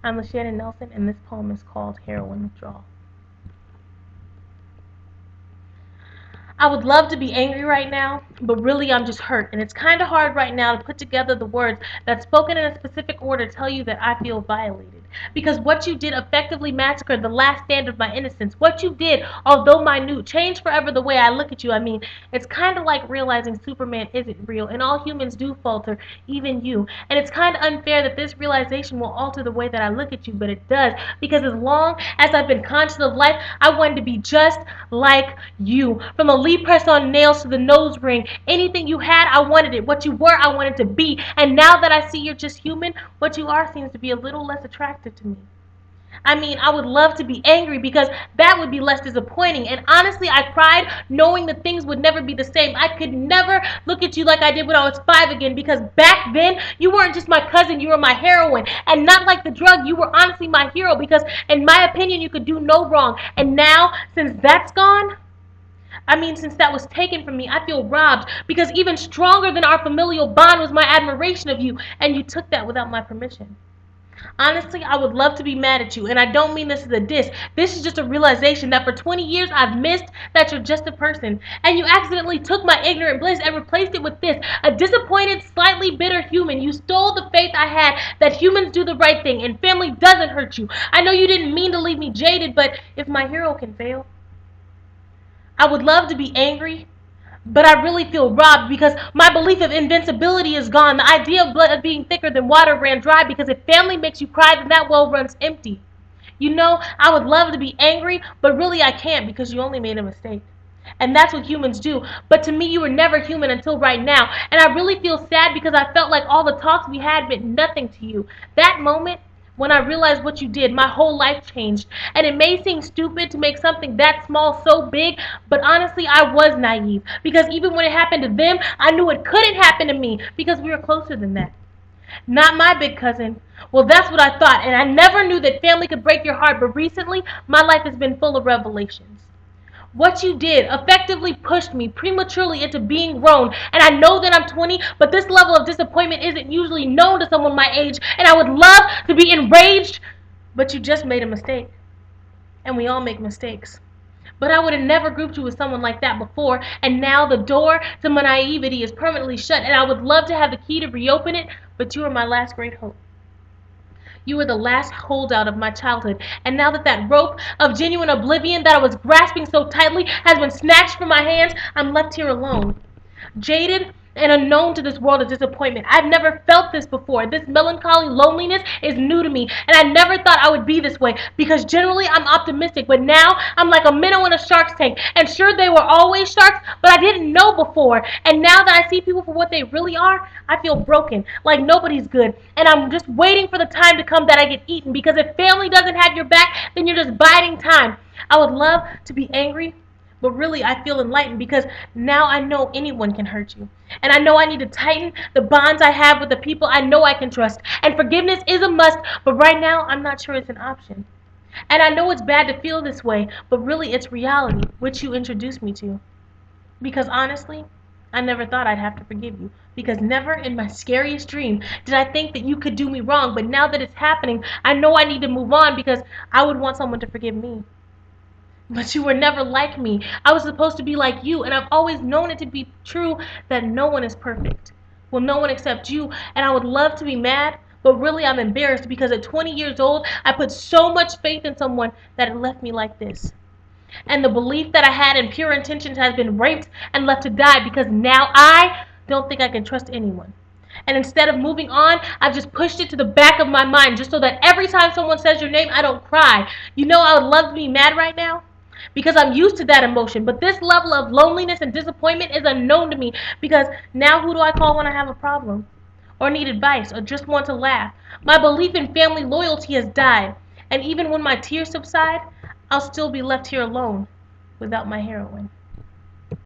I'm LaShannon Nelson, and this poem is called Heroine Withdrawal. I would love to be angry right now, but really I'm just hurt, and it's kind of hard right now to put together the words that spoken in a specific order tell you that I feel violated. Because what you did effectively massacred the last stand of my innocence. What you did, although minute, changed forever the way I look at you. I mean, it's kind of like realizing Superman isn't real, and all humans do falter, even you. And it's kind of unfair that this realization will alter the way that I look at you, but it does. Because as long as I've been conscious of life, I wanted to be just like you. From the lead press on nails to the nose ring, anything you had, I wanted it. What you were, I wanted to be. And now that I see you're just human, what you are seems to be a little less attractive to me. I mean, I would love to be angry because that would be less disappointing. And honestly, I cried knowing that things would never be the same. I could never look at you like I did when I was 5 again because back then, you weren't just my cousin, you were my heroine. And not like the drug, you were honestly my hero because, in my opinion, you could do no wrong. And now, since that's gone, since that was taken from me, I feel robbed because even stronger than our familial bond was my admiration of you, and you took that without my permission. Honestly, I would love to be mad at you, and I don't mean this as a diss. This is just a realization that for 20 years I've missed that you're just a person, and you accidentally took my ignorant bliss and replaced it with this, a disappointed, slightly bitter human. You stole the faith I had that humans do the right thing and family doesn't hurt you. I know you didn't mean to leave me jaded, but if my hero can fail, I would love to be angry, but I really feel robbed because my belief of invincibility is gone. The idea of blood being thicker than water ran dry because if family makes you cry, then that well runs empty. You know, I would love to be angry, but really I can't because you only made a mistake. And that's what humans do. But to me, you were never human until right now. And I really feel sad because I felt like all the talks we had meant nothing to you. That moment, when I realized what you did, my whole life changed. And it may seem stupid to make something that small so big, but honestly, I was naive. Because even when it happened to them, I knew it couldn't happen to me because we were closer than that. Not my big cousin. Well, that's what I thought, and I never knew that family could break your heart, but recently, my life has been full of revelations. What you did effectively pushed me prematurely into being grown, and I know that I'm 20, but this level of disappointment isn't usually known to someone my age, and I would love to be enraged, but you just made a mistake. And we all make mistakes. But I would have never grouped you with someone like that before, and now the door to my naivety is permanently shut, and I would love to have the key to reopen it, but you are my last great hope. You were the last holdout of my childhood, and now that that rope of genuine oblivion that I was grasping so tightly has been snatched from my hands, I'm left here alone, jaded and unknown to this world of disappointment. I've never felt this before. This melancholy loneliness is new to me, and I never thought I would be this way because generally I'm optimistic, but now I'm like a minnow in a shark's tank. And sure, they were always sharks, but I didn't know before. And now that I see people for what they really are, I feel broken, like nobody's good. And I'm just waiting for the time to come that I get eaten because if family doesn't have your back, then you're just biding time. I would love to be angry, but really, I feel enlightened because now I know anyone can hurt you. And I know I need to tighten the bonds I have with the people I know I can trust. And forgiveness is a must, but right now, I'm not sure it's an option. And I know it's bad to feel this way, but really, it's reality, which you introduced me to. Because honestly, I never thought I'd have to forgive you. Because never in my scariest dream did I think that you could do me wrong. But now that it's happening, I know I need to move on because I would want someone to forgive me. But you were never like me. I was supposed to be like you, and I've always known it to be true that no one is perfect. Well, no one except you, and I would love to be mad, but really I'm embarrassed because at 20 years old, I put so much faith in someone that it left me like this. And the belief that I had in pure intentions has been raped and left to die because now I don't think I can trust anyone. And instead of moving on, I've just pushed it to the back of my mind just so that every time someone says your name, I don't cry. You know, I would love to be mad right now because I'm used to that emotion. But this level of loneliness and disappointment is unknown to me because now who do I call when I have a problem? Or need advice, or just want to laugh? My belief in family loyalty has died. And even when my tears subside, I'll still be left here alone without my heroine.